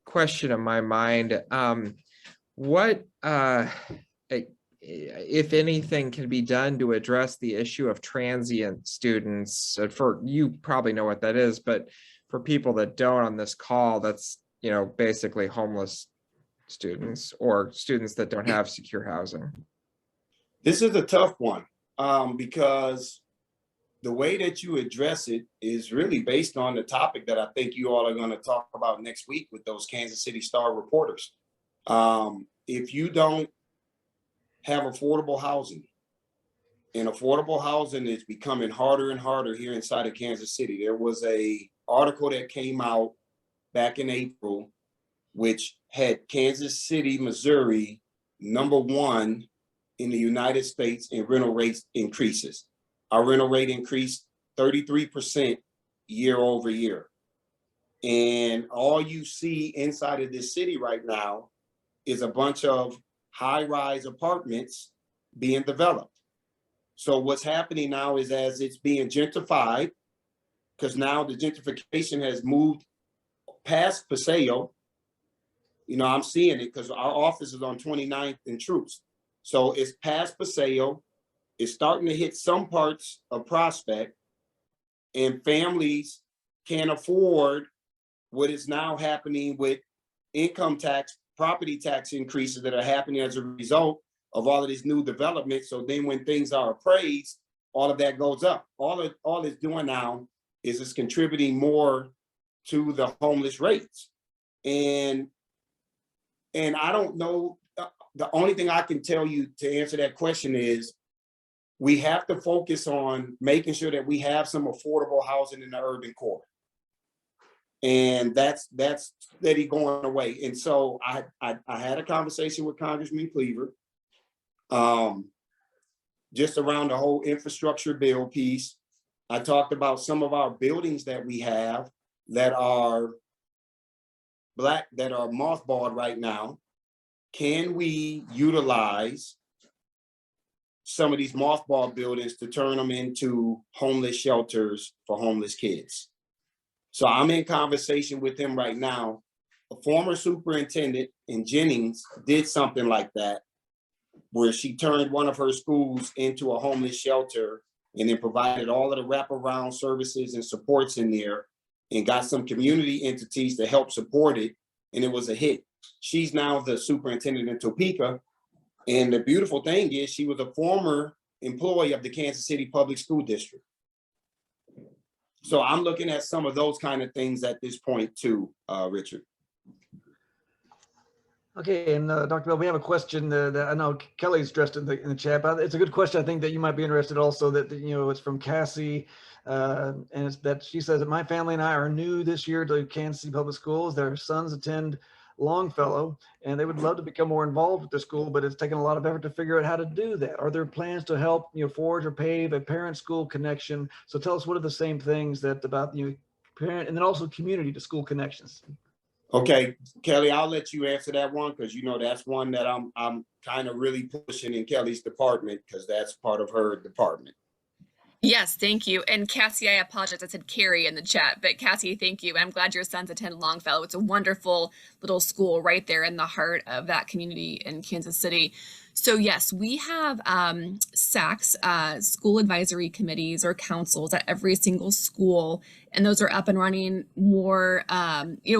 Speaker 4: question in my mind. What, if anything, can be done to address the issue of transient students? For you probably know what that is, but for people that don't on this call, that's basically homeless students or students that don't have secure housing.
Speaker 2: This is a tough one because the way that you address it is really based on the topic that I think you all are going to talk about next week with those Kansas City Star reporters. If you don't have affordable housing, and affordable housing is becoming harder and harder here inside of Kansas City. There was an article that came out back in April, which had Kansas City, Missouri, #1 in the United States in rental rates increases. Our rental rate increased 33% year over year. And all you see inside of this city right now is a bunch of high-rise apartments being developed. So what's happening now is as it's being gentrified, because now the gentrification has moved past Paseo. I'm seeing it because our office is on 29th and Troops. So it's past Paseo. It's starting to hit some parts of Prospect, and families can't afford what is now happening with income tax, property tax increases that are happening as a result of all of this new development. So then when things are appraised, all of that goes up. All it's doing now is it's contributing more to the homeless rates. And I don't know, the only thing I can tell you to answer that question is we have to focus on making sure that we have some affordable housing in the urban core. And that's steady going away. And so I had a conversation with Congressman Cleaver just around the whole infrastructure bill piece. I talked about some of our buildings that we have that are mothballed right now. Can we utilize some of these mothball buildings to turn them into homeless shelters for homeless kids? So I'm in conversation with him right now. A former superintendent in Jennings did something like that, where she turned one of her schools into a homeless shelter and then provided all of the wraparound services and supports in there and got some community entities to help support it. And it was a hit. She's now the superintendent in Topeka. And the beautiful thing is she was a former employee of the Kansas City Public School District. So I'm looking at some of those kind of things at this point too, Richard.
Speaker 1: Okay, and Dr. Bell, we have a question that I know Kelly's addressed in the chat. But it's a good question. I think that you might be interested also. That it's from Cassie, and it's that she says that my family and I are new this year to Kansas City Public Schools. Their sons attend Longfellow, and they would love to become more involved with the school, but it's taken a lot of effort to figure out how to do that. Are there plans to help forge or pave a parent-school connection? So tell us, what are the same things that about parent and then also community to school connections?
Speaker 2: Okay, Kelly, I'll let you answer that one because that's one that I'm kind of really pushing in Kelly's department because that's part of her department.
Speaker 3: Yes, thank you. And Cassie, I apologize, I said Carrie in the chat, but Cassie, thank you. I'm glad your sons attend Longfellow. It's a wonderful little school right there in the heart of that community in Kansas City. So yes, we have SACs, school advisory committees or councils at every single school, and those are up and running more,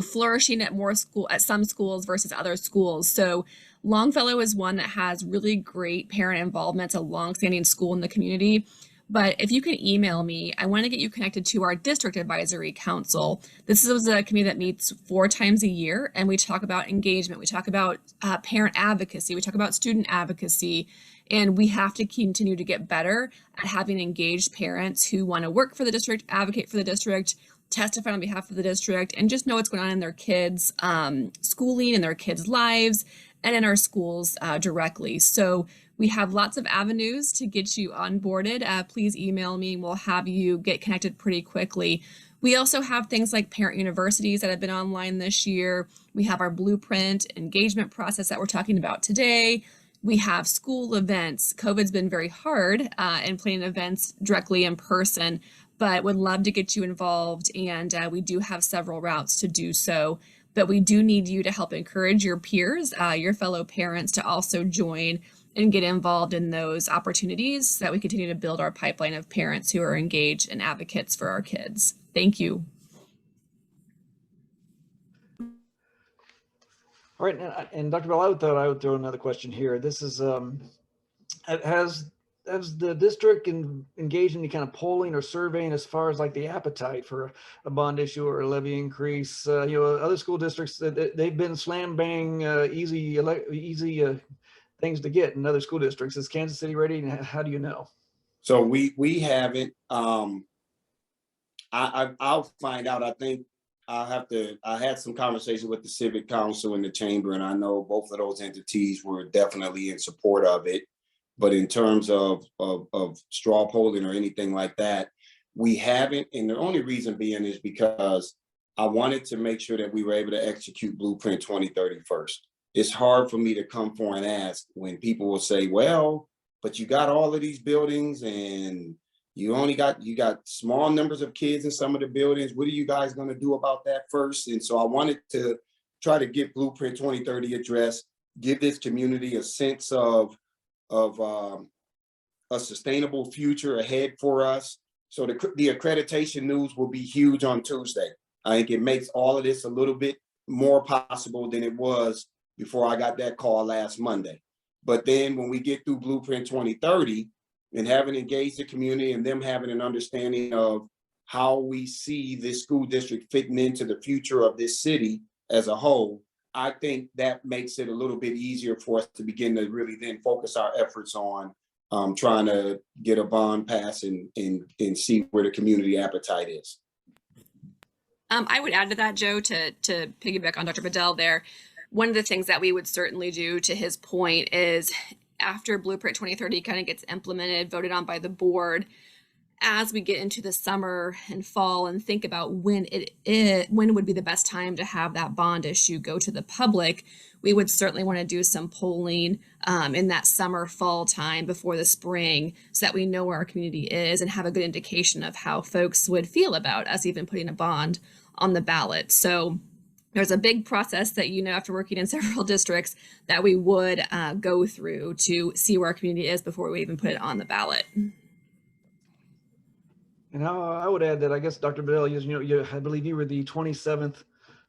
Speaker 3: flourishing at some schools versus other schools. So Longfellow is one that has really great parent involvement. It's a longstanding school in the community. But if you can email me, I want to get you connected to our district advisory council. This is a committee that meets 4 times a year, and we talk about engagement. We talk about parent advocacy. We talk about student advocacy, and we have to continue to get better at having engaged parents who want to work for the district, advocate for the district, testify on behalf of the district, and just know what's going on in their kids' schooling, in their kids' lives, and in our schools directly. So we have lots of avenues to get you onboarded. Please email me. We'll have you get connected pretty quickly. We also have things like parent universities that have been online this year. We have our blueprint engagement process that we're talking about today. We have school events. COVID's been very hard in planning events directly in person, but would love to get you involved. And we do have several routes to do so. But we do need you to help encourage your peers, your fellow parents, to also join and get involved in those opportunities so that we continue to build our pipeline of parents who are engaged and advocates for our kids. Thank you.
Speaker 1: All right, and Dr. Bell, I would throw another question here. This is, has the district engaged in any kind of polling or surveying as far as like the appetite for a bond issue or a levy increase? Other school districts, they've been slam bang easy things to get in other school districts. Is Kansas City ready? And how do you know?
Speaker 2: So we haven't. I'll find out. I think I had some conversation with the Civic Council and the Chamber, and I know both of those entities were definitely in support of it. But in terms of straw polling or anything like that, we haven't. And the only reason being is because I wanted to make sure that we were able to execute Blueprint 2030 first. It's hard for me to come for and ask when people will say, well, but you got all of these buildings and you got small numbers of kids in some of the buildings. What are you guys going to do about that first? And so I wanted to try to get Blueprint 2030 addressed, give this community a sense of a sustainable future ahead for us. So the accreditation news will be huge on Tuesday. I think it makes all of this a little bit more possible than it was before I got that call last Monday. But then when we get through Blueprint 2030 and having engaged the community and them having an understanding of how we see this school district fitting into the future of this city as a whole, I think that makes it a little bit easier for us to begin to really then focus our efforts on trying to get a bond pass and see where the community appetite is.
Speaker 3: I would add to that, Joe, to piggyback on Dr. Bedell there. One of the things that we would certainly do, to his point, is after Blueprint 2030 kind of gets implemented, voted on by the board, as we get into the summer and fall and think about when would be the best time to have that bond issue go to the public, we would certainly want to do some polling in that summer, fall time before the spring, so that we know where our community is and have a good indication of how folks would feel about us even putting a bond on the ballot. So there's a big process that, after working in several districts, that we would go through to see where our community is before we even put it on the ballot.
Speaker 1: And I would add that I guess Dr. Bedell, I believe you were the 27th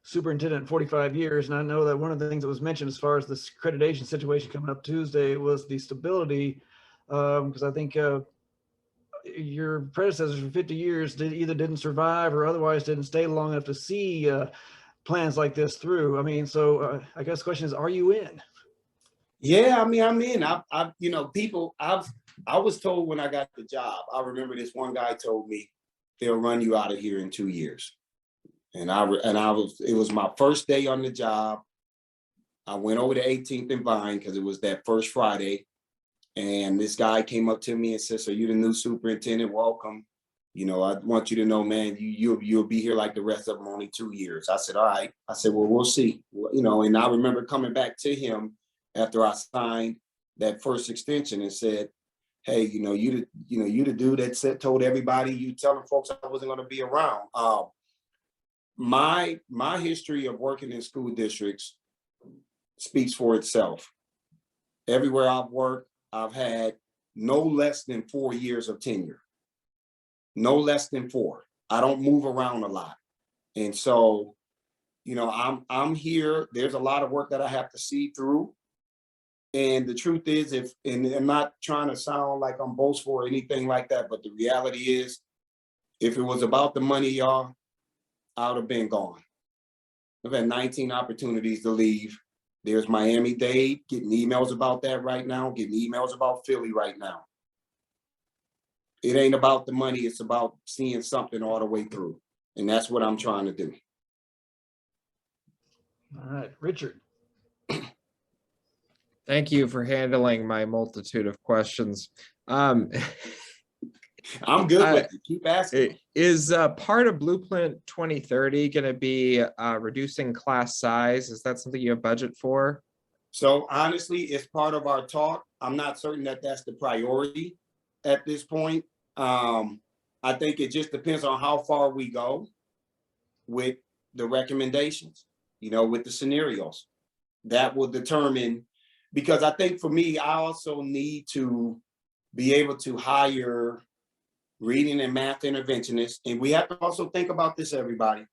Speaker 1: superintendent in 45 years. And I know that one of the things that was mentioned as far as this accreditation situation coming up Tuesday was the stability, because I think your predecessors for 50 years either didn't survive or otherwise didn't stay long enough to see plans like this through. I mean, so I guess the question is, are you in?
Speaker 2: Yeah, I mean, I'm in. I was told when I got the job, I remember this one guy told me, they'll run you out of here in 2 years. And it was my first day on the job. I went over to 18th and Vine because it was that first Friday. And this guy came up to me and said, "So you're the new superintendent, welcome. I want you to know, man, you'll be here like the rest of them, only 2 years." I said, "All right." I said, "Well, we'll see." And I remember coming back to him after I signed that first extension and said, "Hey, you the dude that told everybody, you telling folks I wasn't going to be around." My history of working in school districts speaks for itself. Everywhere I've worked, I've had no less than 4 years of tenure. No less than 4. I don't move around a lot. And so, I'm here. There's a lot of work that I have to see through. And the truth is, and I'm not trying to sound like I'm boastful or anything like that, but the reality is, if it was about the money, y'all, I would have been gone. I've had 19 opportunities to leave. There's Miami-Dade, getting emails about that right now, getting emails about Philly right now. It ain't about the money, it's about seeing something all the way through. And that's what I'm trying to do.
Speaker 1: All right, Richard.
Speaker 4: Thank you for handling my multitude of questions.
Speaker 2: I'm good with it. Keep asking.
Speaker 4: Is part of Blueprint 2030 going to be reducing class size? Is that something you have budget for?
Speaker 2: So honestly, it's part of our talk. I'm not certain that that's the priority at this point. I think it just depends on how far we go with the recommendations, with the scenarios. That will determine, because I think for me, I also need to be able to hire reading and math interventionists. And we have to also think about this, everybody.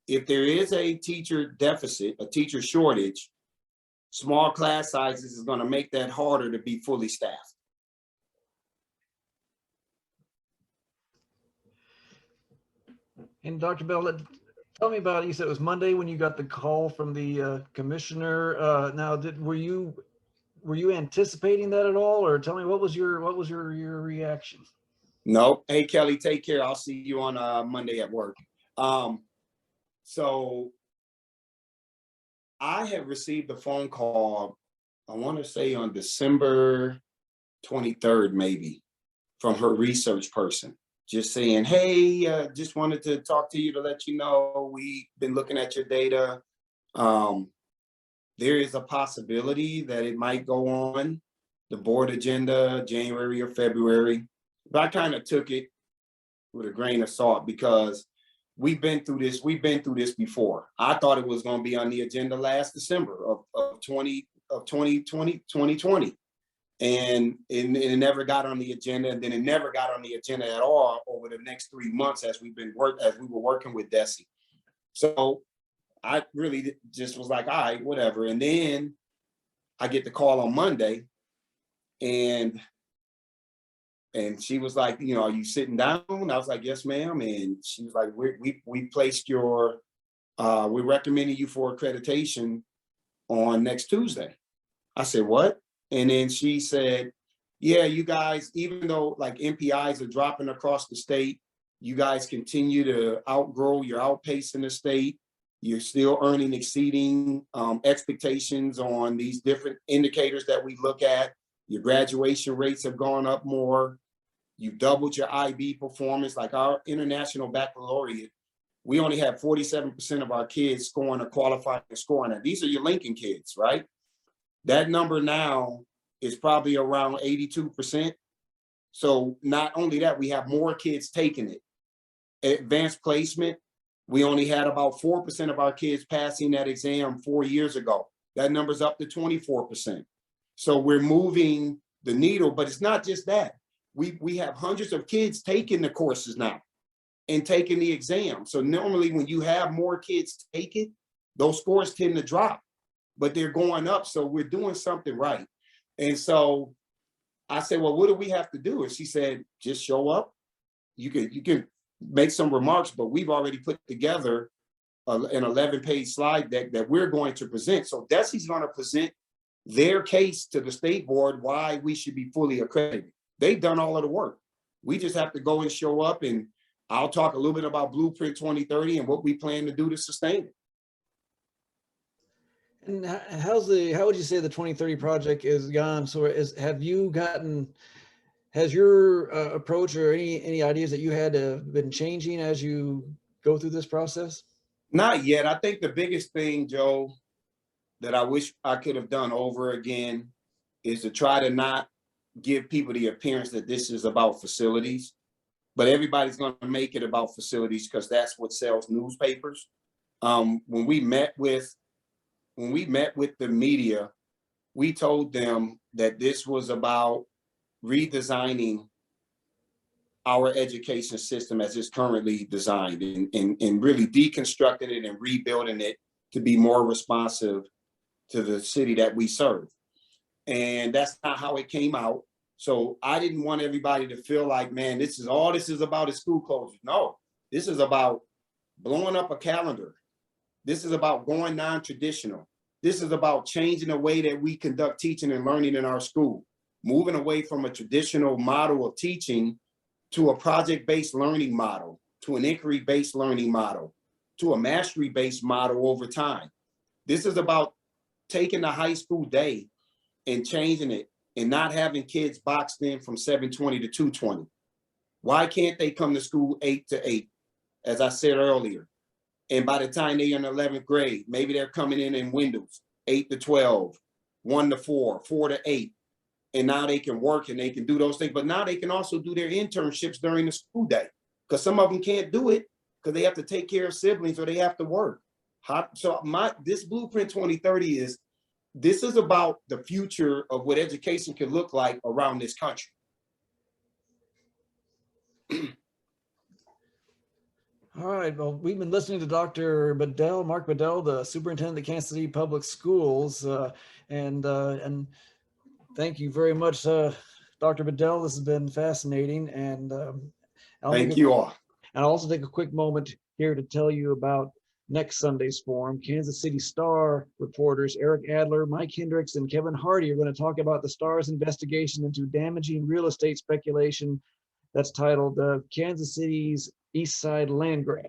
Speaker 2: If there is a teacher deficit, a teacher shortage, small class sizes is going to make that harder to be fully staffed.
Speaker 1: And Dr. Bell, tell me about, you said it was Monday when you got the call from the commissioner. Now, were you anticipating that at all, or tell me what was your reaction?
Speaker 2: No. Hey, Kelly, take care. I'll see you on Monday at work. So I have received a phone call, I want to say on December 23rd, maybe, from her research person, just saying, "Hey, just wanted to talk to you to let you know we've been looking at your data. There is a possibility that it might go on the board agenda January or February." But I kind of took it with a grain of salt because we've been through this before. I thought it was going to be on the agenda last December of 2020. And it never got on the agenda, and then it never got on the agenda at all over the next 3 months as we were working with Desi. So I really just was like, all right, whatever. And then I get the call on Monday, and she was like, "Are you sitting down?" I was like, "Yes, ma'am." And she was like, we placed we're recommending you for accreditation on next Tuesday. I said, what? And then she said, yeah, you guys, even though like MPIs are dropping across the state, you guys continue to outgrow, you're outpacing the state. You're still earning, exceeding expectations on these different indicators that we look at. Your graduation rates have gone up more. You've doubled your IB performance. Like our international baccalaureate, we only have 47% of our kids scoring or qualifying and scoring. And these are your Lincoln kids, right? That number now is probably around 82%. So not only that, we have more kids taking it. Advanced placement, we only had about 4% of our kids passing that exam 4 years ago. That number's up to 24%. So we're moving the needle, but it's not just that. We have hundreds of kids taking the courses now and taking the exam. So normally when you have more kids take it, those scores tend to drop, but they're going up. So we're doing something right. And so I said, well, what do we have to do? And she said, just show up. You can make some remarks, but we've already put together an 11-page slide deck that we're going to present. So DESE's going to present their case to the state board why we should be fully accredited. They've done all of the work. We just have to go and show up, and I'll talk a little bit about Blueprint 2030 and what we plan to do to sustain it.
Speaker 1: And how would you say the 2030 project is gone? So has your approach or any ideas that you had been changing as you go through this process?
Speaker 2: Not yet. I think the biggest thing, Joe, that I wish I could have done over again is to try to not give people the appearance that this is about facilities, but everybody's going to make it about facilities because that's what sells newspapers. When we met with the media, we told them that this was about redesigning our education system as it's currently designed and really deconstructing it and rebuilding it to be more responsive to the city that we serve. And that's not how it came out. So I didn't want everybody to feel like, man, this is about is school closures. No, this is about blowing up a calendar. This is about going non-traditional. This is about changing the way that we conduct teaching and learning in our school, moving away from a traditional model of teaching to a project-based learning model, to an inquiry-based learning model, to a mastery-based model over time. This is about taking the high school day and changing it and not having kids boxed in from 7:20 to 2:20. Why can't they come to school 8 to 8, as I said earlier? And by the time they're in 11th grade, maybe they're coming in windows, 8 to 12, 1 to 4, 4 to 8. And now they can work and they can do those things, but now they can also do their internships during the school day because some of them can't do it because they have to take care of siblings or they have to work. So this Blueprint 2030 this is about the future of what education can look like around this country.
Speaker 1: All right, well, we've been listening to Dr. Bedell, Mark Bedell, the superintendent of Kansas City Public Schools, and thank you very much, Dr. Bedell. This has been fascinating, and
Speaker 2: Thank you all.
Speaker 1: And I'll also take a quick moment here to tell you about next Sunday's forum. Kansas City Star reporters Eric Adler, Mike Hendricks, and Kevin Hardy are going to talk about the Star's investigation into damaging real estate speculation that's titled Kansas City's East Side Land Grab.